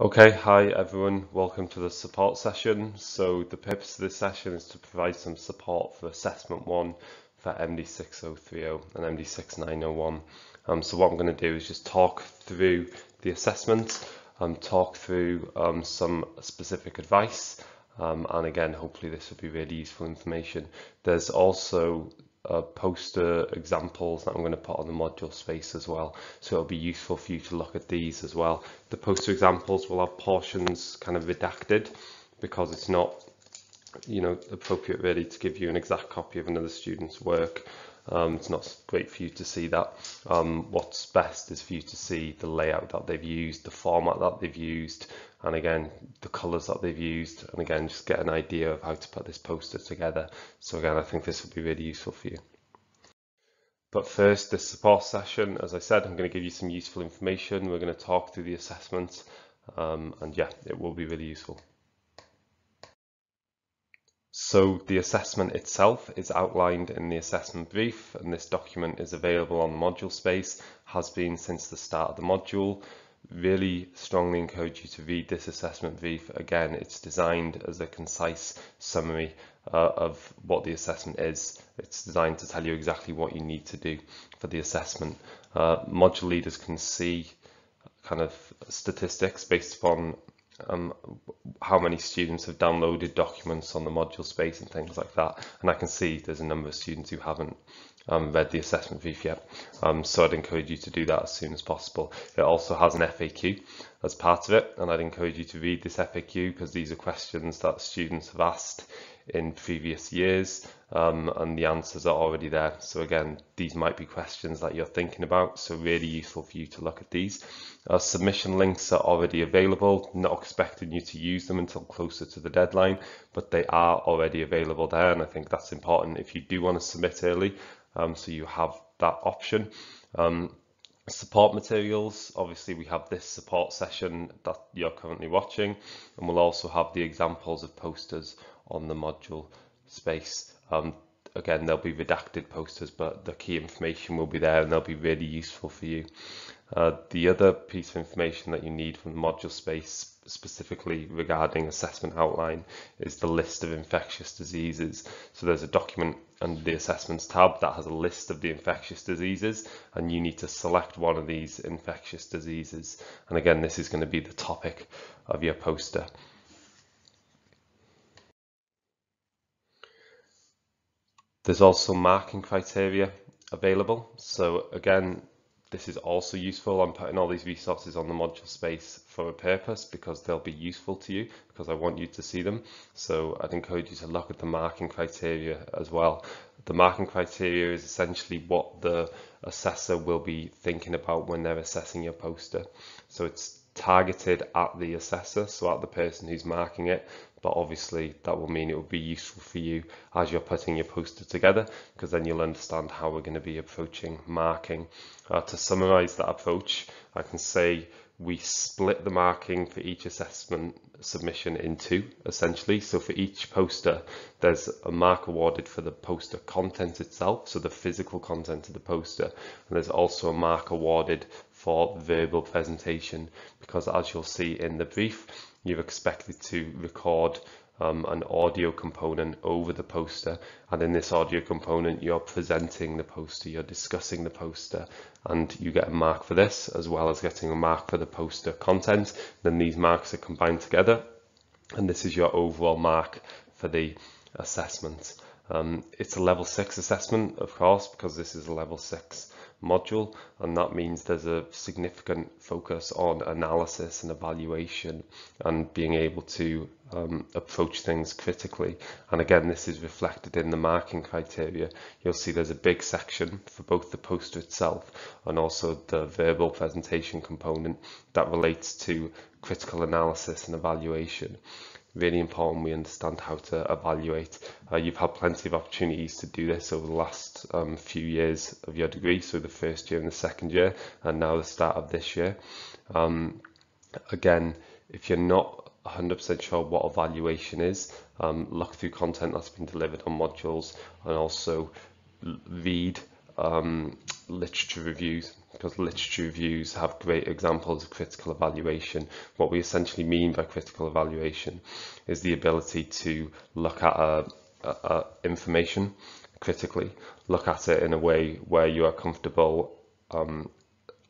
Okay, hi everyone, welcome to the support session. So the purpose of this session is to provide some support for assessment 1 for MD6030 and MD6901. So what I'm going to do is just talk through the assessment and talk through some specific advice, and again hopefully this will be really useful information. There's also poster examples that I'm going to put on the module space as well, so it'll be useful for you to look at these as well. The poster examples will have portions kind of redacted because it's not, appropriate really to give you an exact copy of another student's work. It's not great for you to see that. What's best is for you to see the layout that they've used, the format that they've used, and again the colours that they've used, and again just get an idea of how to put this poster together. So again, I think this will be really useful for you. But first, this support session, as I said, I'm going to give you some useful information. We're going to talk through the assessment, and yeah, it will be really useful. So the assessment itself is outlined in the assessment brief, and this document is available on the module space, has been since the start of the module. Really strongly encourage you to read this assessment brief. Again, it's designed as a concise summary of what the assessment is. It's designed to tell you exactly what you need to do for the assessment. Module leaders can see kind of statistics based upon how many students have downloaded documents on the module space and things like that. And I can see there's a number of students who haven't read the assessment brief yet. So I'd encourage you to do that as soon as possible. It also has an FAQ as part of it, and I'd encourage you to read this FAQ because these are questions that students have asked in previous years, and the answers are already there. So again, these might be questions that you're thinking about, so really useful for you to look at these. Submission links are already available, not expecting you to use them until closer to the deadline, but they are already available there, and I think that's important if you do want to submit early, so you have that option. Support materials, obviously we have this support session that you're currently watching, and we'll also have the examples of posters on the module space. Again, there'll be redacted posters, but the key information will be there and they'll be really useful for you. The other piece of information that you need from the module space, specifically regarding assessment outline, is the list of infectious diseases. So there's a document under the assessments tab that has a list of the infectious diseases, and you need to select one of these infectious diseases. And again, this is going to be the topic of your poster. There's also marking criteria available. So again, this is also useful. I'm putting all these resources on the module space for a purpose, because they'll be useful to you, because I want you to see them. So I'd encourage you to look at the marking criteria as well. The marking criteria is essentially what the assessor will be thinking about when they're assessing your poster. So it's targeted at the assessor, so at the person who's marking it, but obviously that will mean it will be useful for you as you're putting your poster together, because then you'll understand how we're going to be approaching marking. To summarize that approach, I can say we split the marking for each assessment submission in two, essentially. So for each poster, there's a mark awarded for the poster content itself, so the physical content of the poster, and there's also a mark awarded for verbal presentation, because as you'll see in the brief, you're expected to record an audio component over the poster, and in this audio component you're presenting the poster, you're discussing the poster, and you get a mark for this as well as getting a mark for the poster content. Then these marks are combined together, and this is your overall mark for the assessment. It's a level 6 assessment, of course, because this is a level 6 module, and that means there's a significant focus on analysis and evaluation and being able to approach things critically. And again, this is reflected in the marking criteria. You'll see there's a big section for both the poster itself and also the verbal presentation component that relates to critical analysis and evaluation. Really important we understand how to evaluate. You've had plenty of opportunities to do this over the last few years of your degree, so the first year and the second year, and now the start of this year. Again, if you're not 100% sure what evaluation is, look through content that's been delivered on modules, and also read literature reviews because literature reviews have great examples of critical evaluation. What we essentially mean by critical evaluation is the ability to look at information critically, look at it in a way where you are comfortable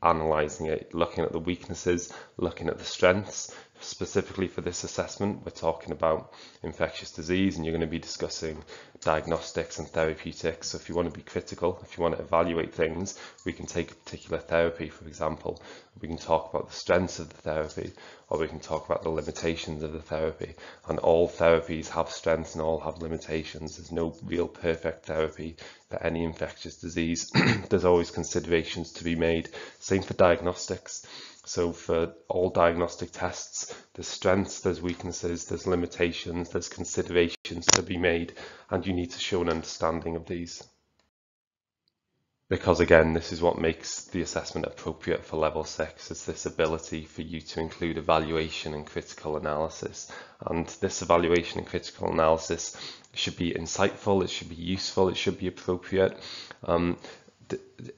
analysing it, looking at the weaknesses, looking at the strengths. Specifically for this assessment, we're talking about infectious disease, and you're going to be discussing diagnostics and therapeutics. So if you want to be critical, if you want to evaluate things, we can take a particular therapy, for example. We can talk about the strengths of the therapy, or we can talk about the limitations of the therapy. And all therapies have strengths and all have limitations. There's no real perfect therapy for any infectious disease. There's always considerations to be made. Same for diagnostics. So for all diagnostic tests, there's strengths, there's weaknesses, there's limitations, there's considerations to be made, and you need to show an understanding of these. Because again, this is what makes the assessment appropriate for level 6, is this ability for you to include evaluation and critical analysis. And this evaluation and critical analysis should be insightful, it should be useful, it should be appropriate.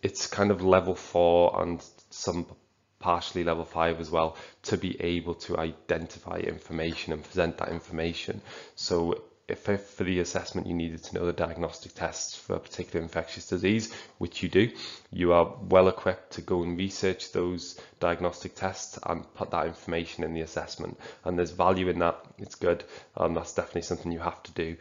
It's kind of level 4 and some partially level 5 as well, to be able to identify information and present that information. So if for the assessment you needed to know the diagnostic tests for a particular infectious disease, which you do, you are well equipped to go and research those diagnostic tests and put that information in the assessment. And there's value in that, it's good, that's definitely something you have to do.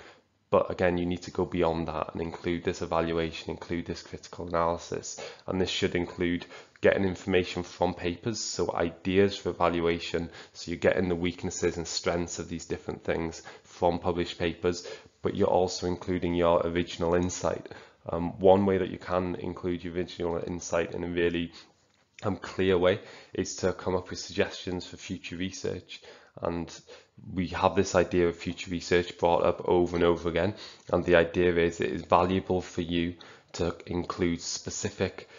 But again, you need to go beyond that and include this evaluation, include this critical analysis. And this should include getting information from papers, so ideas for evaluation. So you're getting the weaknesses and strengths of these different things from published papers, but you're also including your original insight. One way that you can include your original insight in a really clear way is to come up with suggestions for future research. And we have this idea of future research brought up over and over again, and the idea is it is valuable for you to include specific,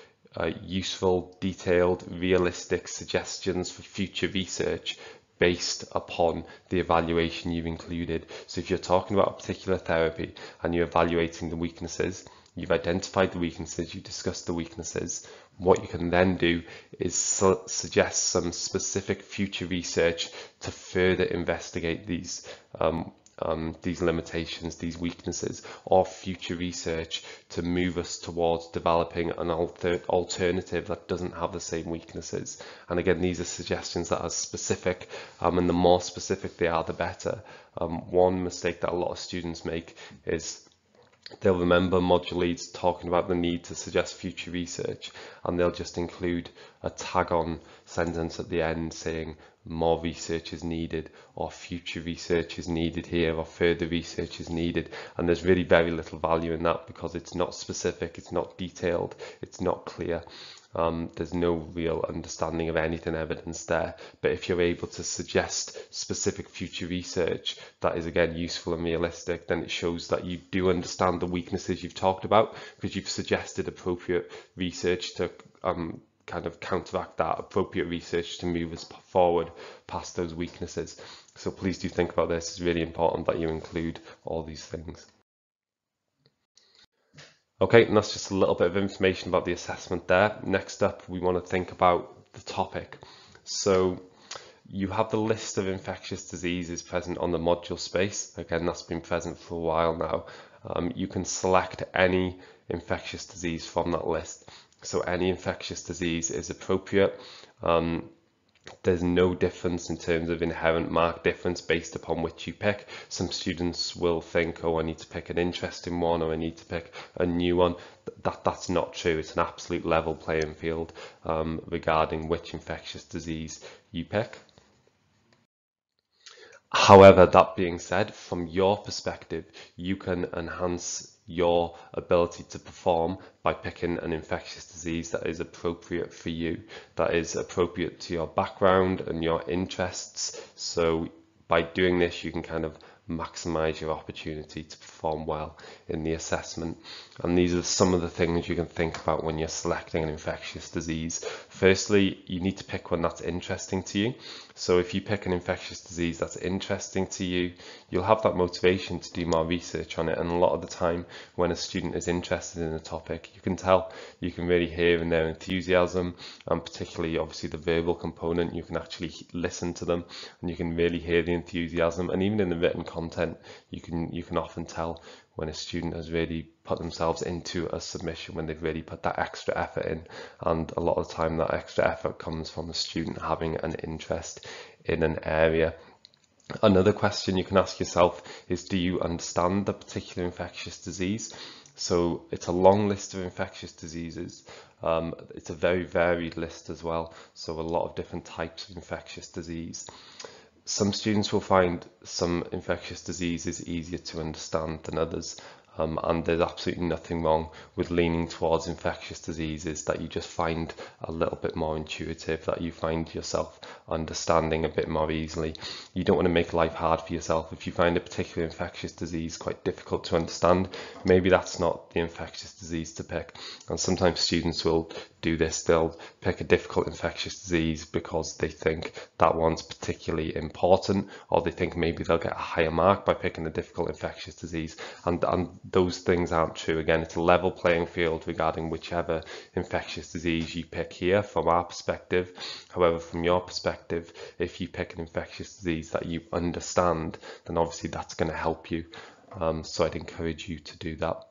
useful, detailed, realistic suggestions for future research based upon the evaluation you've included. So if you're talking about a particular therapy and you're evaluating the weaknesses, you've identified the weaknesses, you've discussed the weaknesses, what you can then do is suggest some specific future research to further investigate these limitations, these weaknesses, or future research to move us towards developing an alternative that doesn't have the same weaknesses. And again, these are suggestions that are specific, and the more specific they are, the better. One mistake that a lot of students make is they'll remember module leads talking about the need to suggest future research, and they'll just include a tag-on sentence at the end saying more research is needed, or future research is needed here, or further research is needed. And there's really very little value in that because it's not specific, it's not detailed, it's not clear. There's no real understanding of anything evidence there. But if you're able to suggest specific future research that is again useful and realistic, then it shows that you do understand the weaknesses you've talked about, because you've suggested appropriate research to kind of counteract that, appropriate research to move us forward past those weaknesses. So please do think about this. It's really important that you include all these things. Okay, and that's just a little bit of information about the assessment there. Next up, we want to think about the topic. So you have the list of infectious diseases present on the module space. Again, that's been present for a while now. You can select any infectious disease from that list. So any infectious disease is appropriate. There's no difference in terms of inherent mark difference based upon which you pick. Some students will think, oh, I need to pick an interesting one, or I need to pick a new one. That's not true. It's an absolute level playing field regarding which infectious disease you pick. However, that being said, from your perspective, you can enhance your ability to perform by picking an infectious disease that is appropriate for you, that is appropriate to your background and your interests. So by doing this, you can kind of maximize your opportunity to perform well in the assessment. And these are some of the things you can think about when you're selecting an infectious disease Firstly, you need to pick one that's interesting to you. So if you pick an infectious disease that's interesting to you, you'll have that motivation to do more research on it. And a lot of the time when a student is interested in a topic, you can tell, you can really hear in their enthusiasm, and particularly obviously the verbal component, you can actually listen to them and you can really hear the enthusiasm. And even in the written content, you can often tell when a student has really put themselves into a submission, when they've really put that extra effort in. And a lot of the time that extra effort comes from the student having an interest in an area. Another question you can ask yourself is, do you understand the particular infectious disease? So it's a long list of infectious diseases. It's a very varied list as well. So a lot of different types of infectious disease. Some students will find some infectious diseases easier to understand than others. And there's absolutely nothing wrong with leaning towards infectious diseases that you just find a little bit more intuitive, that you find yourself understanding a bit more easily. You don't want to make life hard for yourself. If you find a particular infectious disease quite difficult to understand, maybe that's not the infectious disease to pick. And sometimes students will do this. They'll pick a difficult infectious disease because they think that one's particularly important, or they think maybe they'll get a higher mark by picking a difficult infectious disease. And those things aren't true. Again, it's a level playing field regarding whichever infectious disease you pick here from our perspective. However, from your perspective, if you pick an infectious disease that you understand, then obviously that's going to help you. So I'd encourage you to do that.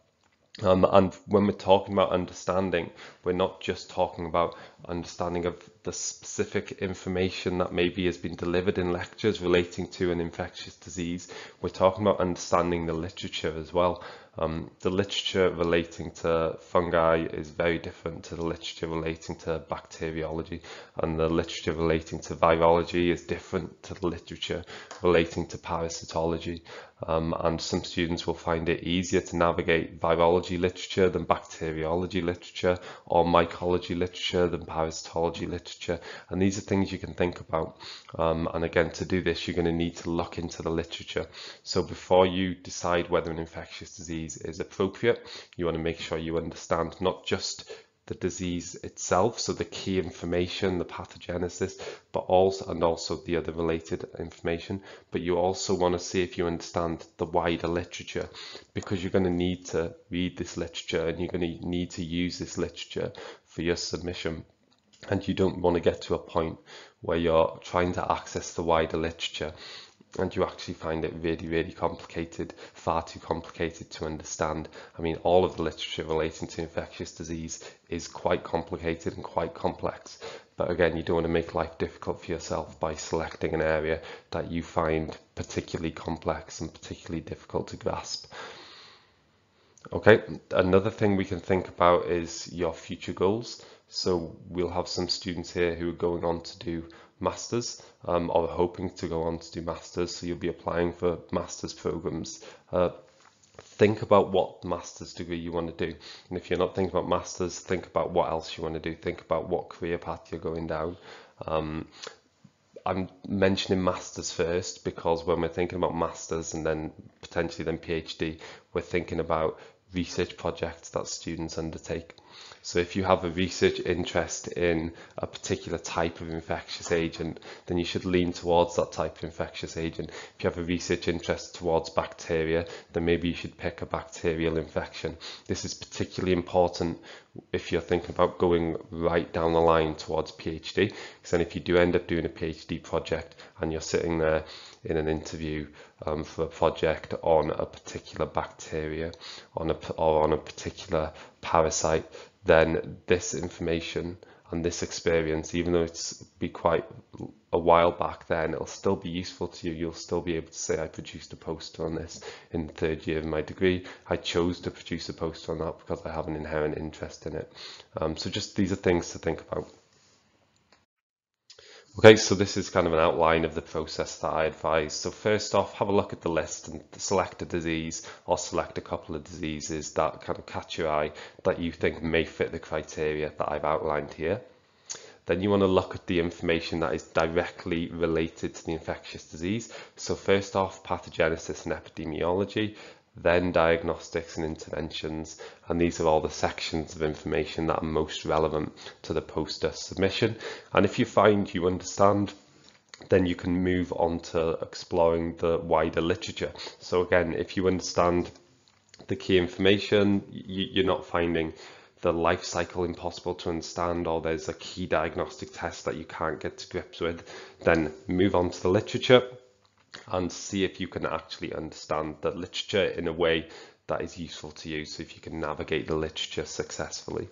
And when we're talking about understanding, we're not just talking about understanding of the specific information that maybe has been delivered in lectures relating to an infectious disease. We're talking about understanding the literature as well. The literature relating to fungi is very different to the literature relating to bacteriology, and the literature relating to virology is different to the literature relating to parasitology. And some students will find it easier to navigate virology literature than bacteriology literature, or mycology literature than parasitology literature. And these are things you can think about. And again, to do this, you're going to need to look into the literature. So before you decide whether an infectious disease is appropriate, you want to make sure you understand not just the disease itself, so the key information, the pathogenesis, but also the other related information. But you also want to see if you understand the wider literature, because you're going to need to read this literature and you're going to need to use this literature for your submission. And you don't want to get to a point where you're trying to access the wider literature and you actually find it really, really complicated, far too complicated to understand. I mean, all of the literature relating to infectious disease is quite complicated and quite complex. But again, you don't want to make life difficult for yourself by selecting an area that you find particularly complex and particularly difficult to grasp. Okay, another thing we can think about is your future goals. So we'll have some students here who are going on to do masters, or hoping to go on to do masters, so you'll be applying for masters programs. Think about what master's degree you want to do, and if you're not thinking about masters, think about what else you want to do. Think about what career path you're going down. I'm mentioning masters first because when we're thinking about masters and then potentially then PhD, we're thinking about research projects that students undertake. So if you have a research interest in a particular type of infectious agent, then you should lean towards that type of infectious agent. If you have a research interest towards bacteria, then maybe you should pick a bacterial infection. This is particularly important if you're thinking about going right down the line towards PhD, because then if you do end up doing a PhD project and you're sitting there in an interview for a project on a particular bacteria, or on a particular parasite, then this information and this experience, even though it's be quite a while back then, it'll still be useful to you. You'll still be able to say, I produced a poster on this in the third year of my degree. I chose to produce a poster on that because I have an inherent interest in it. So just these are things to think about. Okay, so this is kind of an outline of the process that I advise. So first off, have a look at the list and select a disease or select a couple of diseases that kind of catch your eye that you think may fit the criteria that I've outlined here. Then you want to look at the information that is directly related to the infectious disease. So first off, pathogenesis and epidemiology. then diagnostics and interventions, and these are all the sections of information that are most relevant to the poster submission. And if you find you understand, then you can move on to exploring the wider literature. So again, if you understand the key information, you're not finding the life cycle impossible to understand, or there's a key diagnostic test that you can't get to grips with, then move on to the literature and see if you can actually understand the literature in a way that is useful to you, so if you can navigate the literature successfully.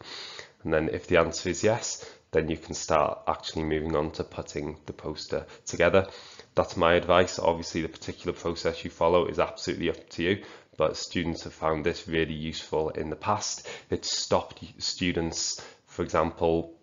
And then if the answer is yes, then you can start actually moving on to putting the poster together. That's my advice. Obviously, the particular process you follow is absolutely up to you, but students have found this really useful in the past. It's stopped students, for example,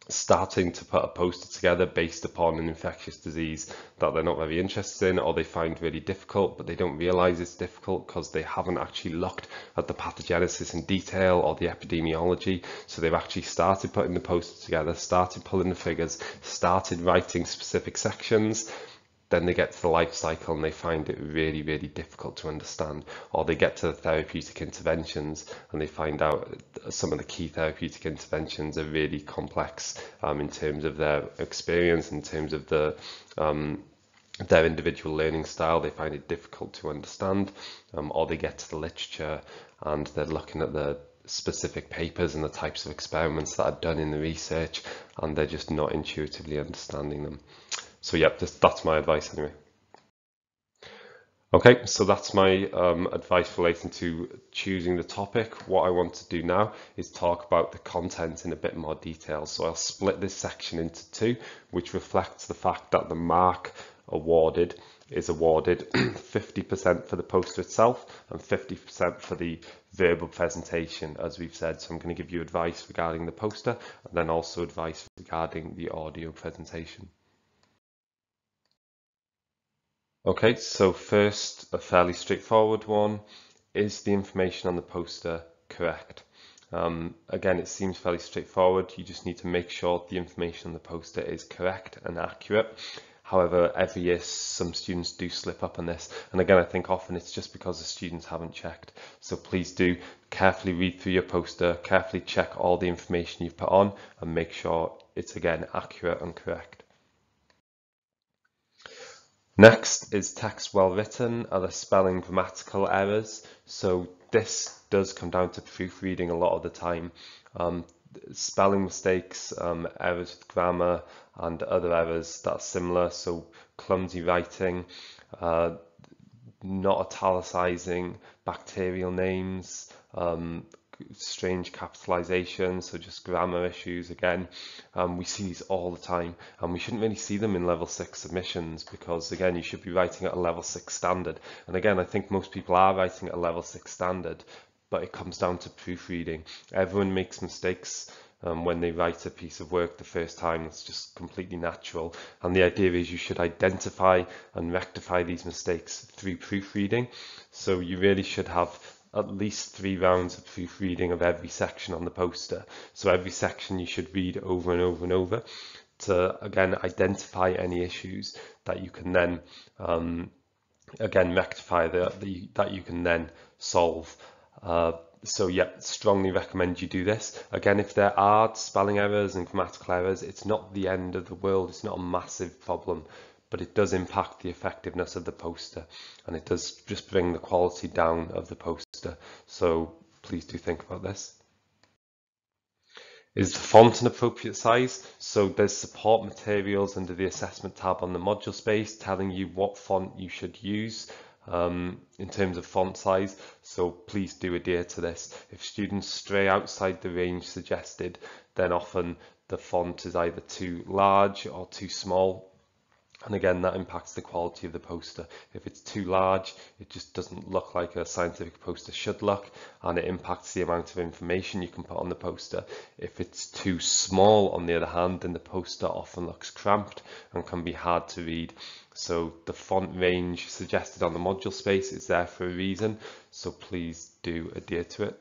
starting to put a poster together based upon an infectious disease that they're not very interested in, or they find really difficult, but they don't realize it's difficult because they haven't actually looked at the pathogenesis in detail or the epidemiology. So they've actually started putting the poster together, started pulling the figures, started writing specific sections. Then they get to the life cycle and they find it really, really difficult to understand, or they get to the therapeutic interventions and they find out some of the key therapeutic interventions are really complex in terms of their experience, in terms of their individual learning style. They find it difficult to understand, or they get to the literature and they're looking at the specific papers and the types of experiments that are done in the research, and they're just not intuitively understanding them. So yeah, that's my advice anyway. Okay, so that's my advice relating to choosing the topic. What I want to do now is talk about the content in a bit more detail. So I'll split this section into two, which reflects the fact that the mark awarded is awarded 50% for the poster itself and 50% for the verbal presentation, as we've said. So I'm going to give you advice regarding the poster and then also advice regarding the audio presentation. Okay, so first, a fairly straightforward one. Is the information on the poster correct? Again, it seems fairly straightforward. You just need to make sure the information on the poster is correct and accurate. However, every year some students do slip up on this. And again, I think often it's just because the students haven't checked. So please do carefully read through your poster, carefully check all the information you've put on and make sure it's again accurate and correct. Next is text well written. Are there spelling grammatical errors? So this does come down to proofreading a lot of the time. Spelling mistakes, errors with grammar and other errors that are similar. So clumsy writing, not italicizing bacterial names, strange capitalization, so just grammar issues again. We see these all the time, and we shouldn't really see them in level 6 submissions because again you should be writing at a level 6 standard, and again I think most people are writing at a level 6 standard, but it comes down to proofreading. Everyone makes mistakes when they write a piece of work the first time. It's just completely natural, and the idea is you should identify and rectify these mistakes through proofreading. So you really should have at least 3 rounds of proofreading of every section on the poster. So every section you should read over and over and over to again identify any issues that you can then again rectify, that you can then solve. So yeah, strongly recommend you do this. Again, if there are spelling errors and grammatical errors, it's not the end of the world. It's not a massive problem, but it does impact the effectiveness of the poster, and it does just bring the quality down of the poster. So please do think about this. Is the font an appropriate size? So there's support materials under the assessment tab on the module space telling you what font you should use in terms of font size. So please do adhere to this. If students stray outside the range suggested, then often the font is either too large or too small. And again, that impacts the quality of the poster. If it's too large, it just doesn't look like a scientific poster should look, and it impacts the amount of information you can put on the poster. If it's too small, on the other hand, then the poster often looks cramped and can be hard to read. So the font range suggested on the module space is there for a reason, so please do adhere to it.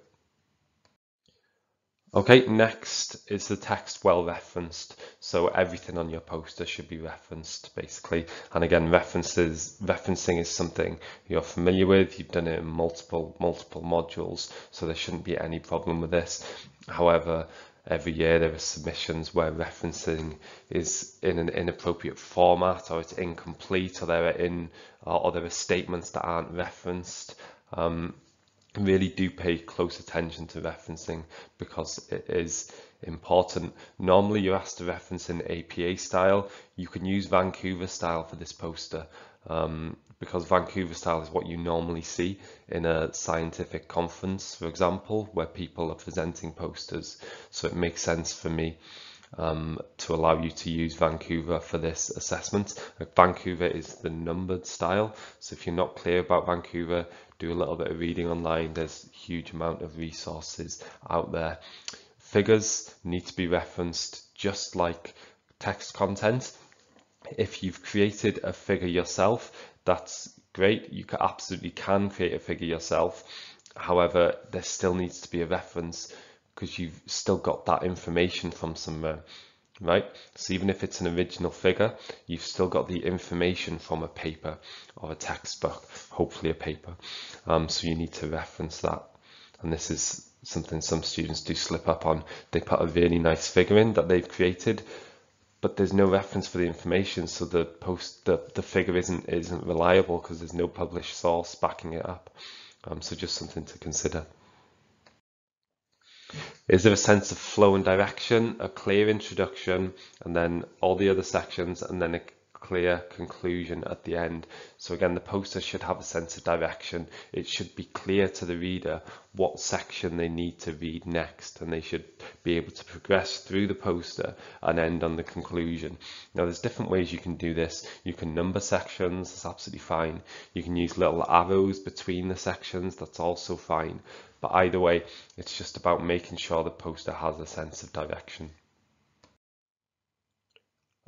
Okay, next is the text well referenced. So everything on your poster should be referenced basically. And again, referencing is something you're familiar with. You've done it in multiple modules, so there shouldn't be any problem with this. However, every year there are submissions where referencing is in an inappropriate format, or it's incomplete, or there are statements that aren't referenced. Really do pay close attention to referencing because it is important. Normally you're asked to reference in APA style. You can use Vancouver style for this poster because Vancouver style is what you normally see in a scientific conference, for example, where people are presenting posters. So it makes sense for me to allow you to use Vancouver for this assessment. Vancouver is the numbered style, so if you're not clear about Vancouver, do a little bit of reading online. There's a huge amount of resources out there. Figures need to be referenced just like text content. If you've created a figure yourself, that's great. You absolutely can create a figure yourself. However, there still needs to be a reference because you've still got that information from somewhere, right? So even if it's an original figure, you've still got the information from a paper or a textbook, hopefully a paper. So you need to reference that. And this is something some students do slip up on. They put a really nice figure in that they've created, but there's no reference for the information, so the figure isn't reliable because there's no published source backing it up. So just something to consider. Is there a sense of flow and direction, a clear introduction, and then all the other sections, and then a clear conclusion at the end? So again, the poster should have a sense of direction. It should be clear to the reader what section they need to read next, and they should be able to progress through the poster and end on the conclusion. Now, there's different ways you can do this. You can number sections, that's absolutely fine. You can use little arrows between the sections, that's also fine. But either way, it's just about making sure the poster has a sense of direction.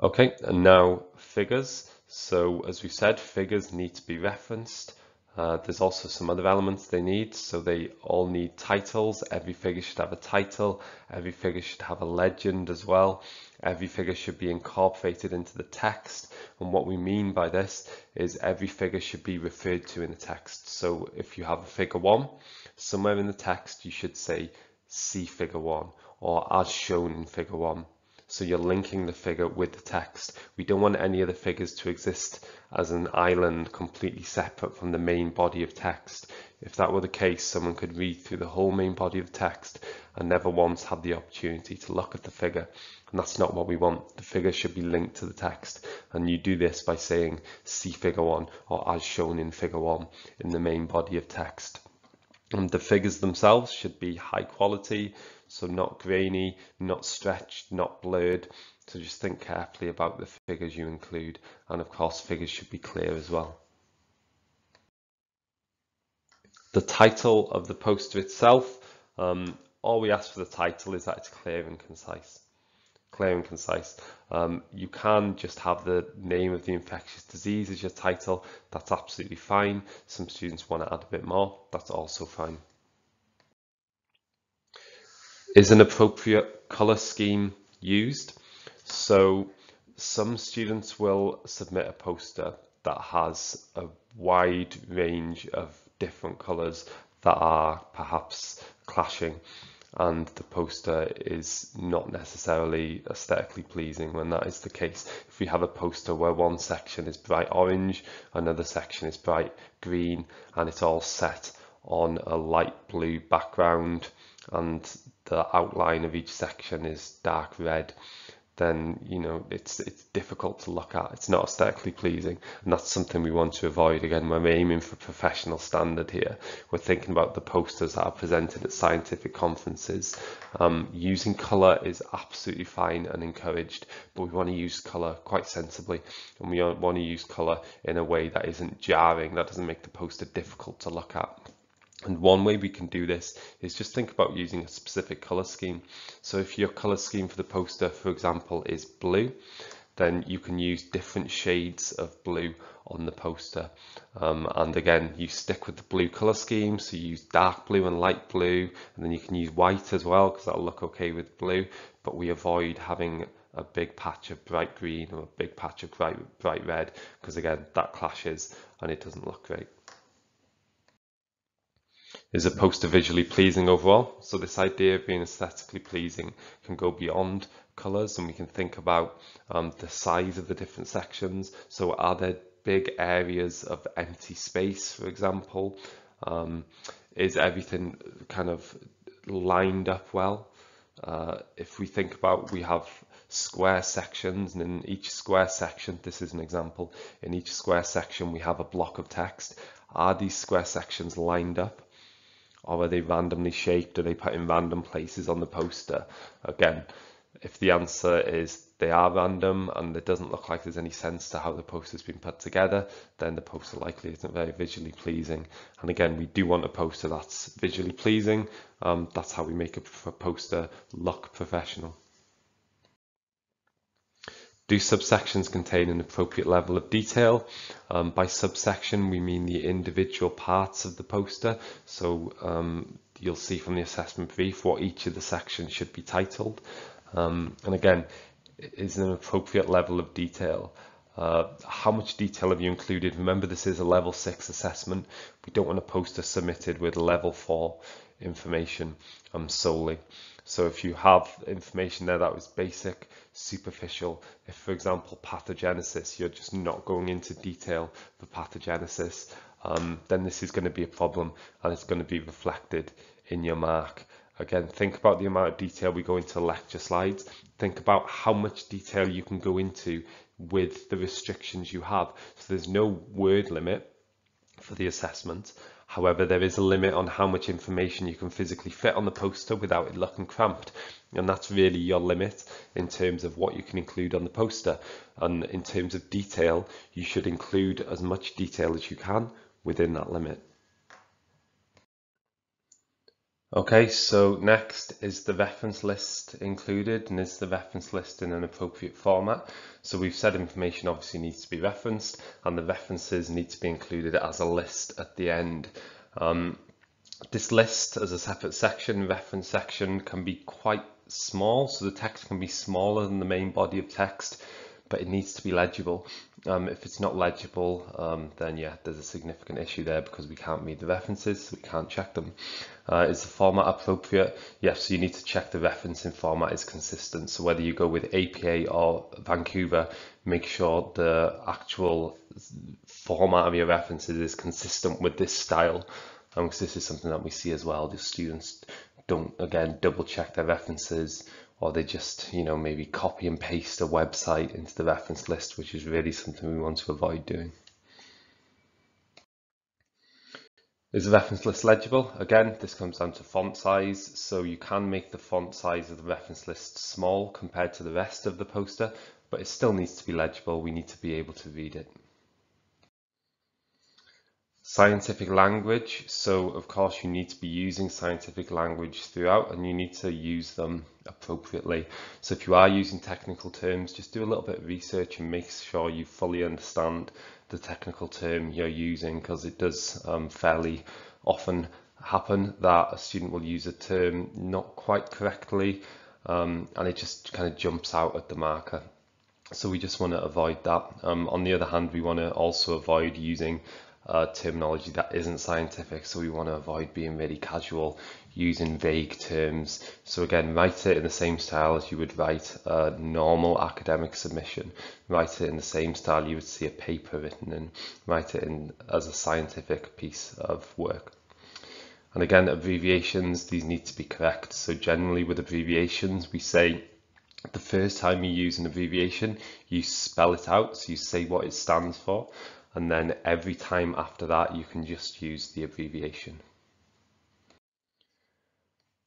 Okay, and now figures. So as we said, figures need to be referenced. There's also some other elements they need. So they all need titles. Every figure should have a title. Every figure should have a legend as well. Every figure should be incorporated into the text. And what we mean by this is every figure should be referred to in the text. So if you have a figure 1, somewhere in the text you should say see figure 1 or as shown in figure 1. So you're linking the figure with the text. We don't want any of the figures to exist as an island completely separate from the main body of text. If that were the case, someone could read through the whole main body of text and never once have the opportunity to look at the figure. And that's not what we want. The figure should be linked to the text. And you do this by saying see figure 1 or as shown in figure 1 in the main body of text. And the figures themselves should be high quality, so not grainy, not stretched, not blurred. So just think carefully about the figures you include, and of course figures should be clear as well. The title of the poster itself, all we ask for the title is that it's clear and concise. You can just have the name of the infectious disease as your title. That's absolutely fine. Some students want to add a bit more. That's also fine. Is an appropriate color scheme used? So some students will submit a poster that has a wide range of different colors that are perhaps clashing, and the poster is not necessarily aesthetically pleasing when that is the case. If we have a poster where one section is bright orange, another section is bright green, and it's all set on a light blue background, and the outline of each section is dark red, then it's difficult to look at. It's not aesthetically pleasing, and that's something we want to avoid. Again, we're aiming for professional standard here. We're thinking about the posters that are presented at scientific conferences. Using colour is absolutely fine and encouraged, but we want to use colour quite sensibly, and we want to use colour in a way that isn't jarring, that doesn't make the poster difficult to look at. And one way we can do this is just think about using a specific color scheme. So if your color scheme for the poster, for example, is blue, then you can use different shades of blue on the poster. And again, you stick with the blue color scheme, so you use dark blue and light blue, and then you can use white as well because that'll look okay with blue, but we avoid having a big patch of bright green or a big patch of bright red, because again, that clashes and it doesn't look great. Is a poster visually pleasing overall? So this idea of being aesthetically pleasing can go beyond colours, and we can think about the size of the different sections. So are there big areas of empty space, for example? Is everything kind of lined up well? If we think about, we have square sections, and in each square section, this is an example, in each square section we have a block of text. Are these square sections lined up, or are they randomly shaped? Are they put in random places on the poster? Again, if the answer is they are random and it doesn't look like there's any sense to how the poster's been put together, then the poster likely isn't very visually pleasing. And again, we do want a poster that's visually pleasing. That's how we make a poster look professional. Do subsections contain an appropriate level of detail? By subsection, we mean the individual parts of the poster. So you'll see from the assessment brief what each of the sections should be titled. And again, is an appropriate level of detail. How much detail have you included? Remember, this is a level 6 assessment. We don't want a poster submitted with level 4 information solely. So if you have information there that was basic, superficial, if for example pathogenesis, you're just not going into detail for pathogenesis, then this is going to be a problem and it's going to be reflected in your mark. Again, think about the amount of detail we go into lecture slides. Think about how much detail you can go into with the restrictions you have. So there's no word limit for the assessment. However, there is a limit on how much information you can physically fit on the poster without it looking cramped. And that's really your limit in terms of what you can include on the poster. And in terms of detail, you should include as much detail as you can within that limit. Okay, so next, is the reference list included, and is the reference list in an appropriate format? So we've said information obviously needs to be referenced, and the references need to be included as a list at the end. This list as a separate section, reference section, can be quite small, so the text can be smaller than the main body of text, but it needs to be legible. If it's not legible, then yeah, there's a significant issue there because we can't read the references, so we can't check them. Is the format appropriate? Yes, so you need to check the referencing format is consistent. So whether you go with APA or Vancouver, make sure the actual format of your references is consistent with this style. Because this is something that we see as well. The students don't, again, double check their references, or they just, maybe copy and paste a website into the reference list, which is really something we want to avoid doing. Is the reference list legible? Again, this comes down to font size. So you can make the font size of the reference list small compared to the rest of the poster, but it still needs to be legible. We need to be able to read it. Scientific language, so of course you need to be using scientific language throughout, and you need to use them appropriately. So if you are using technical terms, just do a little bit of research and make sure you fully understand the technical term you're using, because it does fairly often happen that a student will use a term not quite correctly, and it just kind of jumps out at the marker. So we just want to avoid that. On the other hand, we want to also avoid using terminology that isn't scientific, so we want to avoid being really casual, using vague terms. So again, write it in the same style as you would write a normal academic submission. Write it in the same style you would see a paper written in. Write it in as a scientific piece of work. And again, abbreviations, these need to be correct. So generally with abbreviations, we say the first time you use an abbreviation, you spell it out, so you say what it stands for. And then every time after that, you can just use the abbreviation.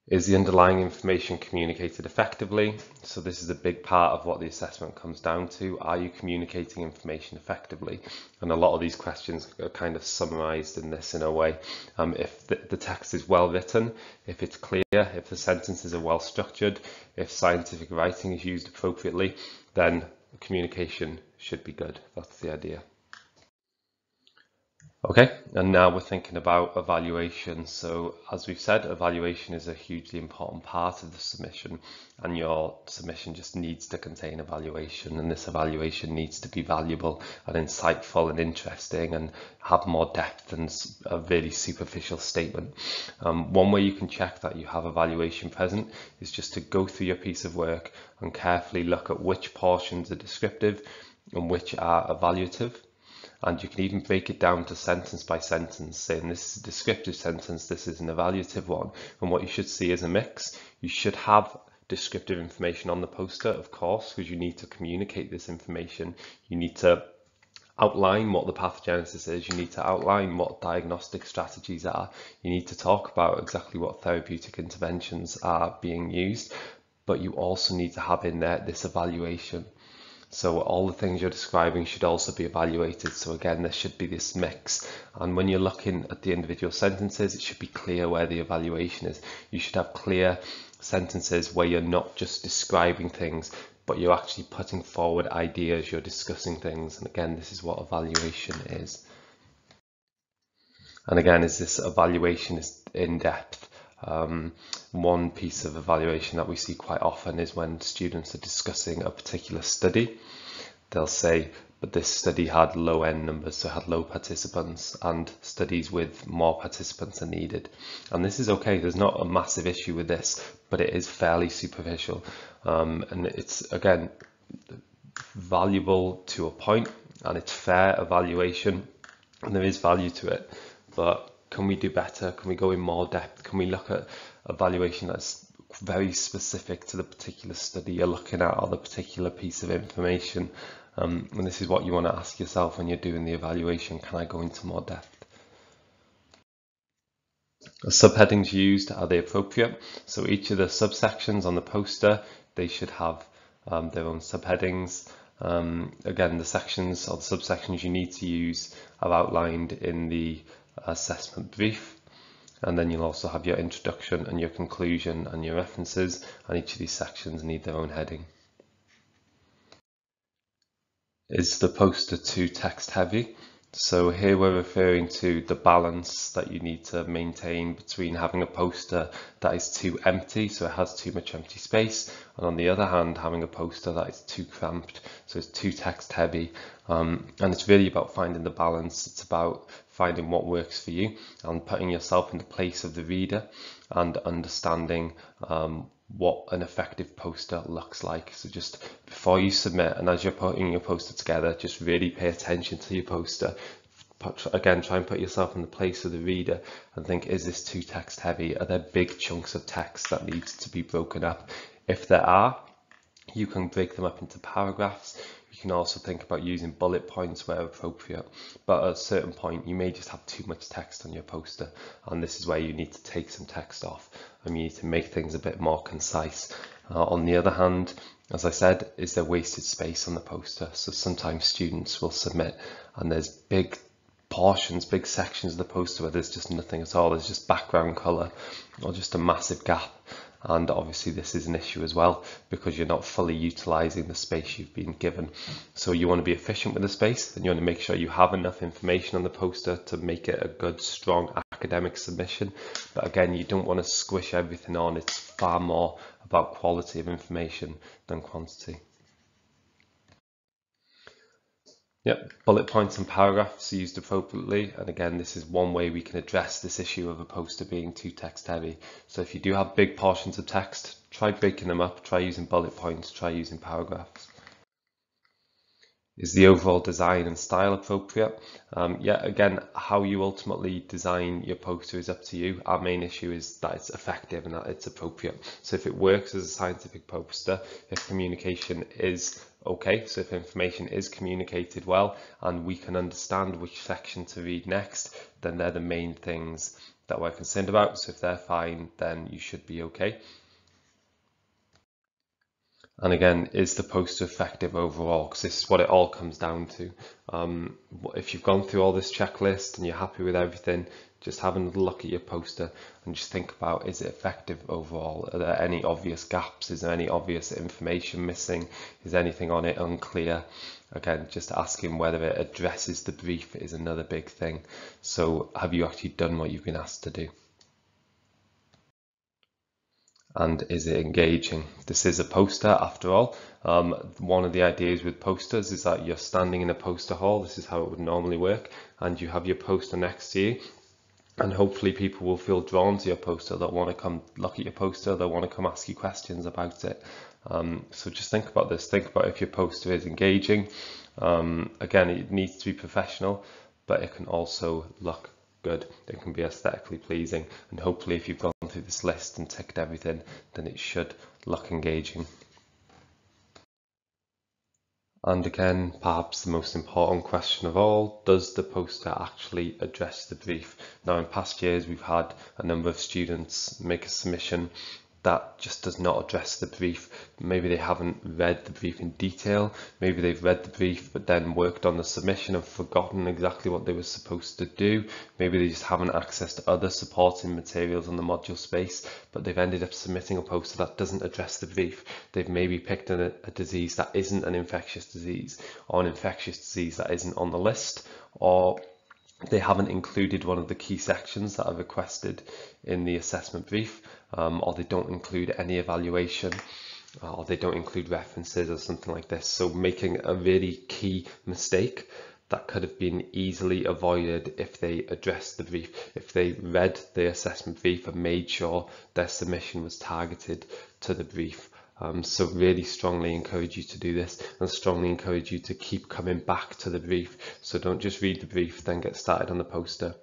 Is the underlying information communicated effectively? So this is a big part of what the assessment comes down to. Are you communicating information effectively? And a lot of these questions are kind of summarized in this in a way. If the text is well written, if it's clear, if the sentences are well structured, if scientific writing is used appropriately, then communication should be good. That's the idea. Okay, and now we're thinking about evaluation. So as we've said, evaluation is a hugely important part of the submission, and your submission just needs to contain evaluation, and this evaluation needs to be valuable and insightful and interesting and have more depth than a really superficial statement. One way you can check that you have evaluation present is just to go through your piece of work and carefully look at which portions are descriptive and which are evaluative. And you can even break it down to sentence by sentence, saying this is a descriptive sentence, this is an evaluative one. And what you should see is a mix. You should have descriptive information on the poster, of course, because you need to communicate this information. You need to outline what the pathogenesis is. You need to outline what diagnostic strategies are. You need to talk about exactly what therapeutic interventions are being used. But you also need to have in there this evaluation. So all the things you're describing should also be evaluated. So again, there should be this mix. And when you're looking at the individual sentences, it should be clear where the evaluation is. You should have clear sentences where you're not just describing things, but you're actually putting forward ideas, you're discussing things. And again, this is what evaluation is. And again, is this evaluation is in depth. One piece of evaluation that we see quite often is when students are discussing a particular study, they'll say, but this study had low N numbers, so had low participants, and studies with more participants are needed. And this is okay, there's not a massive issue with this, but it is fairly superficial. And it's, again, valuable to a point, and it's fair evaluation, and there is value to it. But can we do better? Can we go in more depth? Can we look at evaluation that's very specific to the particular study you're looking at or the particular piece of information? And this is what you want to ask yourself when you're doing the evaluation. Can I go into more depth? The subheadings used, are they appropriate? So each of the subsections on the poster, they should have their own subheadings. Again, the sections or the subsections you need to use are outlined in the assessment brief, and then you'll also have your introduction and your conclusion and your references, and each of these sections need their own heading. Is the poster too text heavy? So here we're referring to the balance that you need to maintain between having a poster that is too empty, so it has too much empty space, and on the other hand, having a poster that is too cramped, so it's too text heavy. And it's really about finding the balance. It's about finding what works for you and putting yourself in the place of the reader and understanding what an effective poster looks like. So just before you submit and as you're putting your poster together, just really pay attention to your poster. Again, try and put yourself in the place of the reader and think, is this too text heavy? Are there big chunks of text that needs to be broken up? If there are, you can break them up into paragraphs. You can also think about using bullet points where appropriate, but at a certain point you may just have too much text on your poster, and this is where you need to take some text off and you need to make things a bit more concise. On the other hand, as I said, is there wasted space on the poster? So sometimes students will submit and there's big portions, big sections of the poster where there's just nothing at all, there's just background colour or just a massive gap. And obviously this is an issue as well because you're not fully utilising the space you've been given. So you want to be efficient with the space, and you want to make sure you have enough information on the poster to make it a good, strong academic submission. But again, you don't want to squish everything on. It's far more about quality of information than quantity. Yep, bullet points and paragraphs are used appropriately, and again, this is one way we can address this issue of a poster being too text heavy. So if you do have big portions of text, try breaking them up, try using bullet points, try using paragraphs. Is the overall design and style appropriate? Yeah, again, how you ultimately design your poster is up to you. Our main issue is that it's effective and that it's appropriate. So if it works as a scientific poster, if communication is okay, so if information is communicated well and we can understand which section to read next, then they're the main things that we're concerned about. So if they're fine, then you should be okay. And again, is the poster effective overall? Because this is what it all comes down to. If you've gone through all this checklist and you're happy with everything, just have another look at your poster and just think about, is it effective overall? Are there any obvious gaps? Is there any obvious information missing? Is anything on it unclear? Again, just asking whether it addresses the brief is another big thing. So have you actually done what you've been asked to do? And is it engaging? This is a poster after all. One of the ideas with posters is that you're standing in a poster hall. This is how it would normally work, and you have your poster next to you, and hopefully people will feel drawn to your poster. They'll want to come look at your poster. They'll want to come ask you questions about it. So just think about this. Think about if your poster is engaging. Again, it needs to be professional, but it can also look good. It can be aesthetically pleasing, and hopefully if you've gone through this list and ticked everything, then it should look engaging. And again, perhaps the most important question of all, does the poster actually address the brief? Now, in past years, we've had a number of students make a submission that just does not address the brief. Maybe they haven't read the brief in detail. Maybe they've read the brief but then worked on the submission and forgotten exactly what they were supposed to do. Maybe they just haven't accessed other supporting materials on the module space, but they've ended up submitting a poster that doesn't address the brief. They've maybe picked a disease that isn't an infectious disease, or an infectious disease that isn't on the list, or they haven't included one of the key sections that are requested in the assessment brief, or they don't include any evaluation, or they don't include references or something like this. So making a really key mistake that could have been easily avoided if they addressed the brief, if they read the assessment brief and made sure their submission was targeted to the brief. So really strongly encourage you to do this, and strongly encourage you to keep coming back to the brief. So don't just read the brief, then get started on the poster,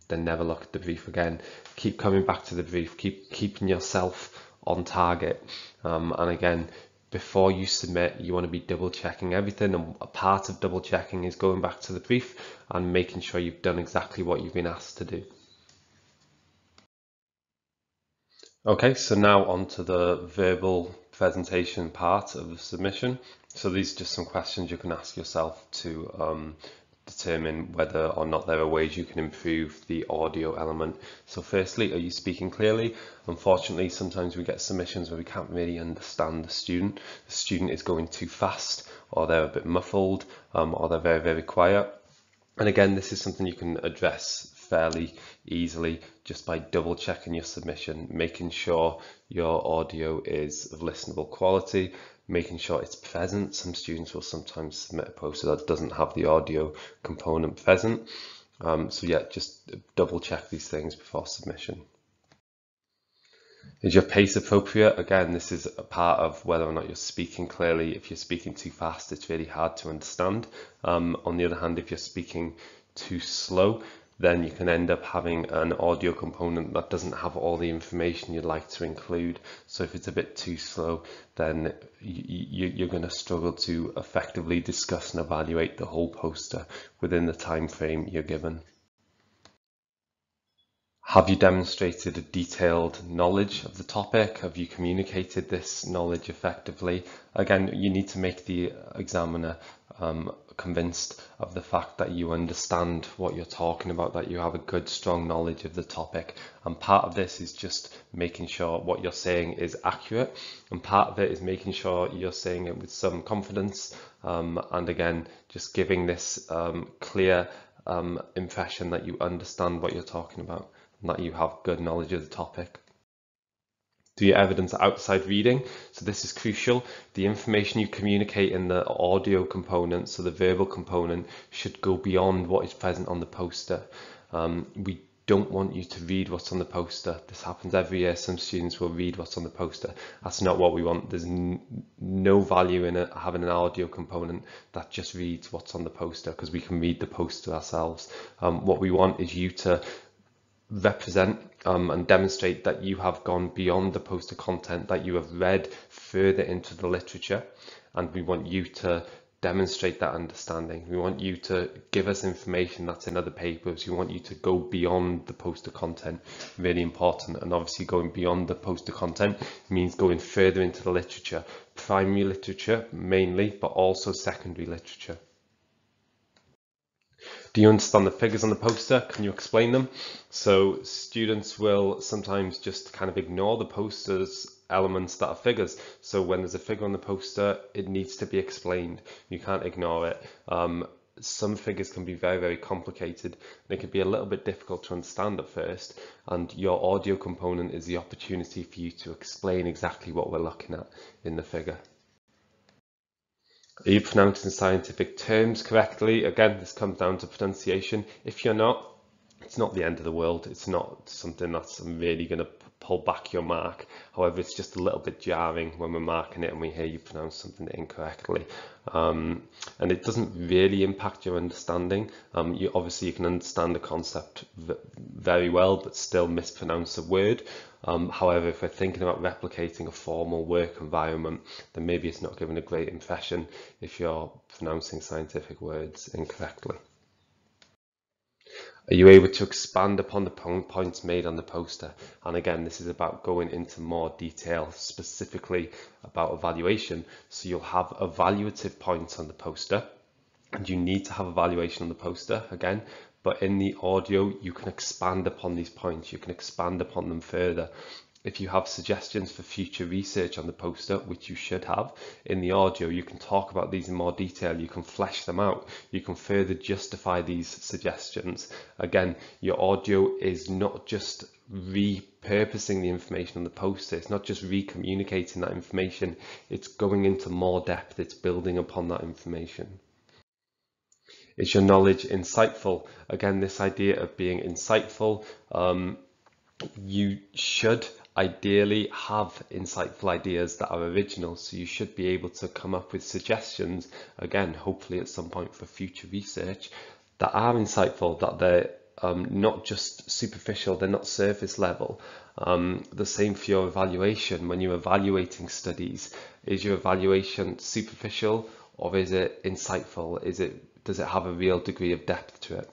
then never look at the brief again. Keep coming back to the brief, keep keeping yourself on target. And again, before you submit, you want to be double checking everything, and a part of double checking is going back to the brief and making sure you've done exactly what you've been asked to do. Okay, so now on to the verbal presentation part of the submission. So these are just some questions you can ask yourself to determine whether or not there are ways you can improve the audio element. So firstly, are you speaking clearly? Unfortunately, sometimes we get submissions where we can't really understand the student. The student is going too fast, or they're a bit muffled, or they're very, very quiet. And again, this is something you can address fairly easily just by double checking your submission, making sure your audio is of listenable quality, making sure it's present. Some students will sometimes submit a poster that doesn't have the audio component present. So yeah, just double check these things before submission. Is your pace appropriate? Again, this is a part of whether or not you're speaking clearly. If you're speaking too fast, it's really hard to understand. On the other hand, if you're speaking too slow, then you can end up having an audio component that doesn't have all the information you'd like to include. So if it's a bit too slow, then you're going to struggle to effectively discuss and evaluate the whole poster within the time frame you're given. Have you demonstrated a detailed knowledge of the topic? Have you communicated this knowledge effectively? Again, you need to make the examiner convinced of the fact that you understand what you're talking about, that you have a good, strong knowledge of the topic. And part of this is just making sure what you're saying is accurate. And part of it is making sure you're saying it with some confidence. And again, just giving this clear impression that you understand what you're talking about, and that you have good knowledge of the topic. Do you evidence outside reading? So this is crucial. The information you communicate in the audio component, so the verbal component, should go beyond what is present on the poster. We don't want you to read what's on the poster. This happens every year. Some students will read what's on the poster. That's not what we want. There's no value in it having an audio component that just reads what's on the poster, because we can read the poster ourselves. What we want is you to represent and demonstrate that you have gone beyond the poster content, that you have read further into the literature, and we want you to demonstrate that understanding. We want you to give us information that's in other papers. We want you to go beyond the poster content, really important. And obviously going beyond the poster content means going further into the literature, primary literature mainly, but also secondary literature. Do you understand the figures on the poster? Can you explain them? So students will sometimes just kind of ignore the poster's elements that are figures. So when there's a figure on the poster, it needs to be explained. You can't ignore it. Some figures can be very, very complicated, and it can be a little bit difficult to understand at first, and your audio component is the opportunity for you to explain exactly what we're looking at in the figure. Are you pronouncing scientific terms correctly? Again, this comes down to pronunciation. If you're not, it's not the end of the world. It's not something that's really going to pull back your mark. However, it's just a little bit jarring when we're marking it and we hear you pronounce something incorrectly. And it doesn't really impact your understanding. Obviously you can understand the concept very well, but still mispronounce a word. However, if we're thinking about replicating a formal work environment, then maybe it's not giving a great impression if you're pronouncing scientific words incorrectly. Are you able to expand upon the points made on the poster? And again, this is about going into more detail, specifically about evaluation. So you'll have evaluative points on the poster, and you need to have evaluation on the poster again, but in the audio, you can expand upon these points. You can expand upon them further. If you have suggestions for future research on the poster, which you should have, in the audio, you can talk about these in more detail. You can flesh them out. You can further justify these suggestions. Again, your audio is not just repurposing the information on the poster. It's not just recommunicating that information. It's going into more depth. It's building upon that information. Is your knowledge insightful? Again, this idea of being insightful, you should ideally have insightful ideas that are original, so you should be able to come up with suggestions, again, hopefully at some point for future research, that are insightful, that they're not just superficial, they're not surface level. The same for your evaluation. When you're evaluating studies, is your evaluation superficial or is it insightful? Does it have a real degree of depth to it?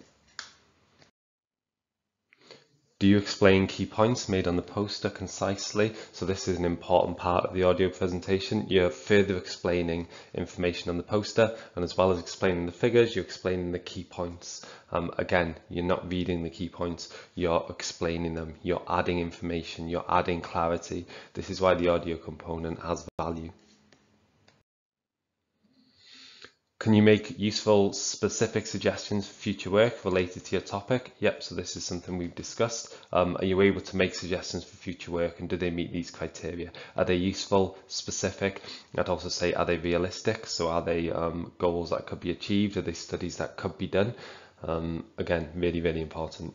Do you explain key points made on the poster concisely? So this is an important part of the audio presentation. You're further explaining information on the poster, and as well as explaining the figures, you're explaining the key points. Again, you're not reading the key points, you're explaining them, you're adding information, you're adding clarity. This is why the audio component has value. Can you make useful specific suggestions for future work related to your topic? Yep, so this is something we've discussed. Are you able to make suggestions for future work, and do they meet these criteria? Are they useful, specific? I'd also say, are they realistic? So are they goals that could be achieved? Are they studies that could be done? Again, really, really important.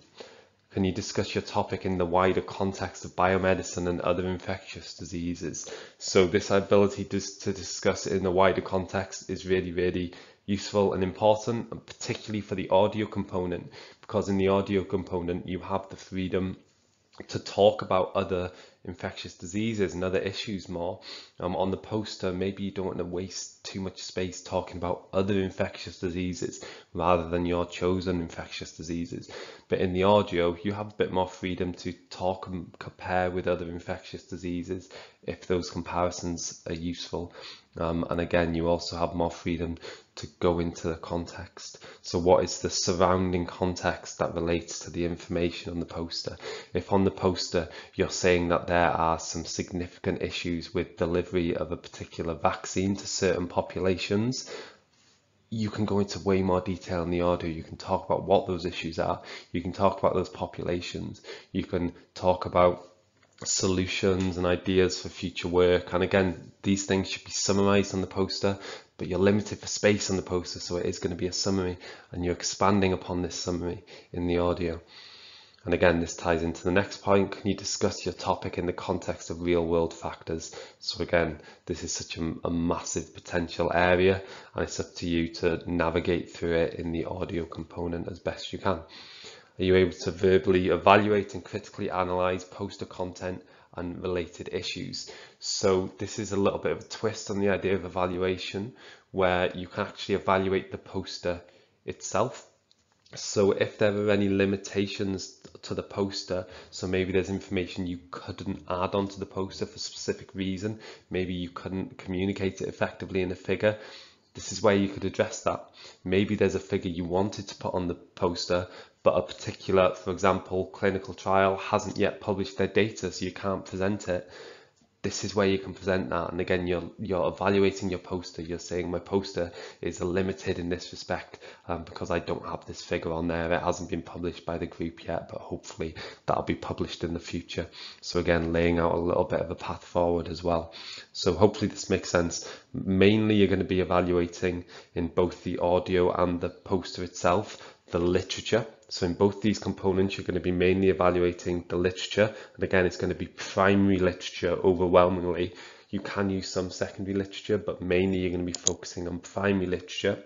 Can you discuss your topic in the wider context of biomedicine and other infectious diseases? So this ability to discuss it in the wider context is really, really useful and important, and particularly for the audio component, because in the audio component, you have the freedom to talk about other infectious diseases and other issues more. On the poster, maybe you don't want to waste too much space talking about other infectious diseases rather than your chosen infectious diseases. But in the audio, you have a bit more freedom to talk and compare with other infectious diseases if those comparisons are useful. And again, you also have more freedom to go into the context. So what is the surrounding context that relates to the information on the poster? If on the poster you're saying that there are some significant issues with delivery of a particular vaccine to certain populations, you can go into way more detail in the audio. You can talk about what those issues are. You can talk about those populations. You can talk about solutions and ideas for future work. And again, these things should be summarized on the poster, but you're limited for space on the poster, so it is going to be a summary, and you're expanding upon this summary in the audio. And again, this ties into the next point. Can you discuss your topic in the context of real world factors? So again, this is such a massive potential area, and it's up to you to navigate through it in the audio component as best you can. Are you able to verbally evaluate and critically analyze poster content and related issues? So this is a little bit of a twist on the idea of evaluation, where you can actually evaluate the poster itself. So if there are any limitations to the poster, so maybe there's information you couldn't add onto the poster for a specific reason, maybe you couldn't communicate it effectively in a figure, this is where you could address that. Maybe there's a figure you wanted to put on the poster, but a particular, for example, clinical trial hasn't yet published their data, so you can't present it. This is where you can present that, and again you're evaluating your poster. You're saying my poster is limited in this respect because I don't have this figure on there. It hasn't been published by the group yet, but hopefully that'll be published in the future. So again, laying out a little bit of a path forward as well. So hopefully this makes sense. Mainly you're going to be evaluating in both the audio and the poster itself the literature. So in both these components, you're going to be mainly evaluating the literature. And again, it's going to be primary literature overwhelmingly. You can use some secondary literature, but mainly you're going to be focusing on primary literature.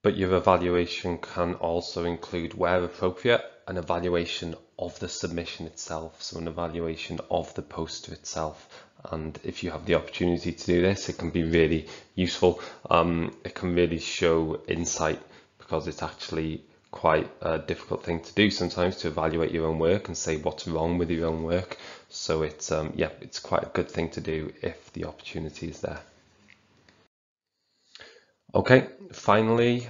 But your evaluation can also include, where appropriate, an evaluation of the submission itself, so an evaluation of the poster itself. And if you have the opportunity to do this, it can be really useful. It can really show insight, because it's actually quite a difficult thing to do sometimes, to evaluate your own work and say what's wrong with your own work. So it's yeah, it's quite a good thing to do if the opportunity is there. Okay, finally,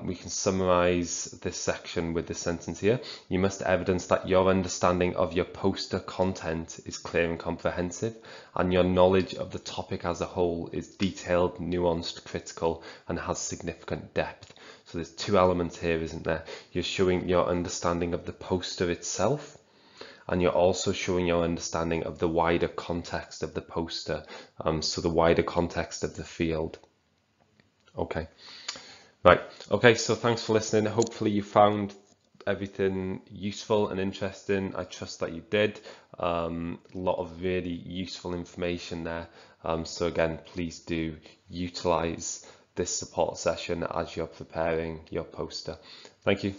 we can summarize this section with this sentence here. You must evidence that your understanding of your poster content is clear and comprehensive, and your knowledge of the topic as a whole is detailed, nuanced, critical, and has significant depth. So there's two elements here, isn't there? You're showing your understanding of the poster itself, and you're also showing your understanding of the wider context of the poster, so the wider context of the field. Okay, right. Okay, so thanks for listening. Hopefully you found everything useful and interesting. I trust that you did. A lot of really useful information there. So again, please do utilize this support session as you're preparing your poster. Thank you.